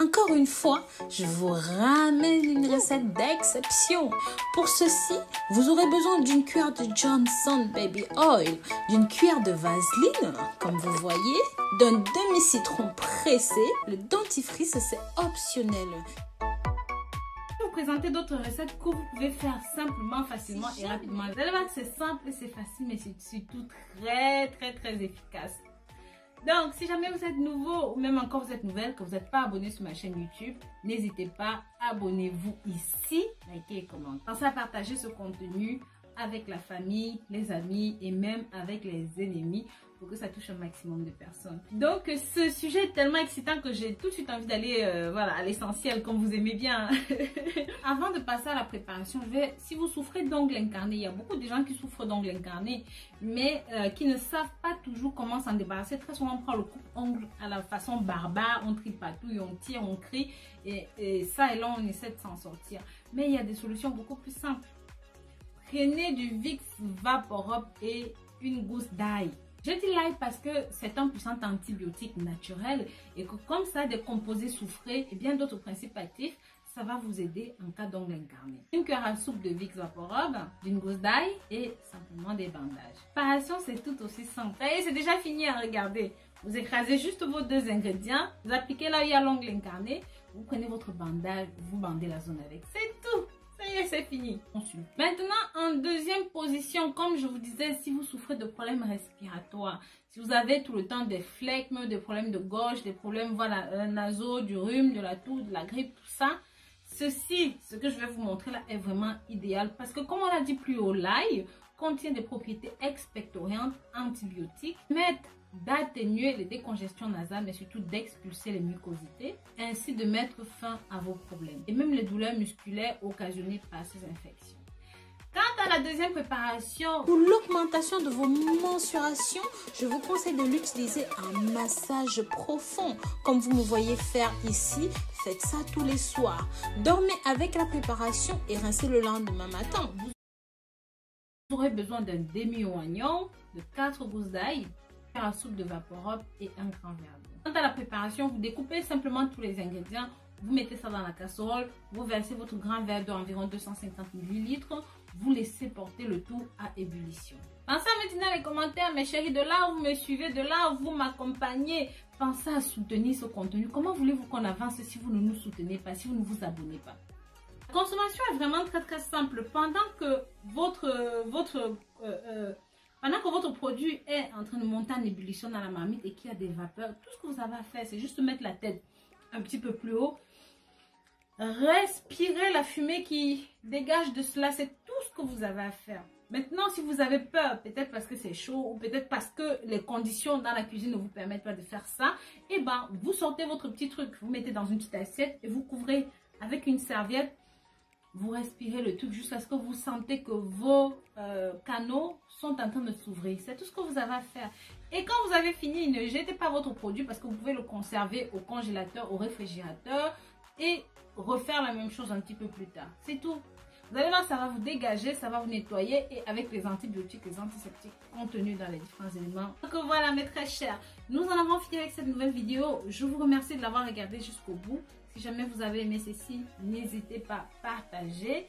Encore une fois, je vous ramène une recette d'exception. Pour ceci, vous aurez besoin d'une cuillère de Johnson Baby Oil, d'une cuillère de vaseline, comme vous voyez, d'un demi-citron pressé. Le dentifrice, c'est optionnel. Je vais vous présenter d'autres recettes que vous pouvez faire simplement, facilement et rapidement. Vous allez voir que c'est simple, c'est facile, mais c'est surtout très efficace. Donc, si jamais vous êtes nouveau ou même encore vous êtes nouvelle, que vous n'êtes pas abonné sur ma chaîne YouTube, n'hésitez pas, abonnez-vous ici, likez et commentez. Pensez à partager ce contenu avec la famille, les amis et même avec les ennemis pour que ça touche un maximum de personnes. Donc, ce sujet est tellement excitant que j'ai tout de suite envie d'aller voilà, à l'essentiel comme vous aimez bien. Avant de passer à la préparation, si vous souffrez d'ongles incarnés, il y a beaucoup de gens qui souffrent d'ongles incarnés mais qui ne savent pas toujours comment s'en débarrasser. Très souvent, on prend le coupe-ongle à la façon barbare, on tripatouille, on tire, on crie et ça et là, on essaie de s'en sortir. Mais il y a des solutions beaucoup plus simples. Prenez du Vicks VapoRub et une gousse d'ail. Je dis l'ail parce que c'est un puissant antibiotique naturel et que comme ça, des composés soufrés et bien d'autres principes actifs, ça va vous aider en cas d'ongles incarnés. Une cuillère à soupe de Vicks VapoRub, d'une gousse d'ail et simplement des bandages. Préparation, c'est tout aussi simple. Et c'est déjà fini à regarder. Vous écrasez juste vos deux ingrédients, vous appliquez là où il y a l'ongle incarné, vous prenez votre bandage, vous bandez la zone avec. C'est tout. C'est fini. Maintenant, en deuxième position, comme je vous disais, si vous souffrez de problèmes respiratoires, si vous avez tout le temps des phlegmes, des problèmes de gorge, des problèmes voilà, nasaux, du rhume, de la toux, de la grippe, tout ça, ce que je vais vous montrer là est vraiment idéal parce que comme on l'a dit plus haut, l'ail contient des propriétés expectorantes, antibiotiques, permettent d'atténuer les décongestions nasales, mais surtout d'expulser les mucosités, ainsi de mettre fin à vos problèmes et même les douleurs musculaires occasionnées par ces infections. Quant à la deuxième préparation, pour l'augmentation de vos mensurations, je vous conseille de l'utiliser en massage profond. Comme vous me voyez faire ici, faites ça tous les soirs. Dormez avec la préparation et rincez le lendemain matin. Vous aurez besoin d'un demi-oignon, de 4 gousses d'ail, à soupe de VapoRub et un grand verre d'eau. Quant à la préparation, vous découpez simplement tous les ingrédients, vous mettez ça dans la casserole, vous versez votre grand verre d'eau environ 250 ml, vous laissez porter le tout à ébullition. Pensez à me dire dans les commentaires, mes chéris, de là où vous me suivez, de là où vous m'accompagnez, pensez à soutenir ce contenu. Comment voulez-vous qu'on avance si vous ne nous soutenez pas, si vous ne vous abonnez pas? La consommation est vraiment très simple. Pendant que votre produit est en train de monter en ébullition dans la marmite et qu'il y a des vapeurs, tout ce que vous avez à faire, c'est juste mettre la tête un petit peu plus haut. Respirez la fumée qui dégage de cela, c'est tout ce que vous avez à faire. Maintenant, si vous avez peur, peut-être parce que c'est chaud ou peut-être parce que les conditions dans la cuisine ne vous permettent pas de faire ça, et ben vous sortez votre petit truc, vous mettez dans une petite assiette et vous couvrez avec une serviette. Vous respirez le truc jusqu'à ce que vous sentez que vos canaux sont en train de s'ouvrir. C'est tout ce que vous avez à faire. Et quand vous avez fini, ne jetez pas votre produit parce que vous pouvez le conserver au congélateur, au réfrigérateur et refaire la même chose un petit peu plus tard. C'est tout. Vous allez voir, ça va vous dégager, ça va vous nettoyer et avec les antibiotiques, les antiseptiques contenus dans les différents éléments. Donc voilà mes très chers, nous en avons fini avec cette nouvelle vidéo. Je vous remercie de l'avoir regardé jusqu'au bout. Si jamais vous avez aimé ceci, n'hésitez pas à partager.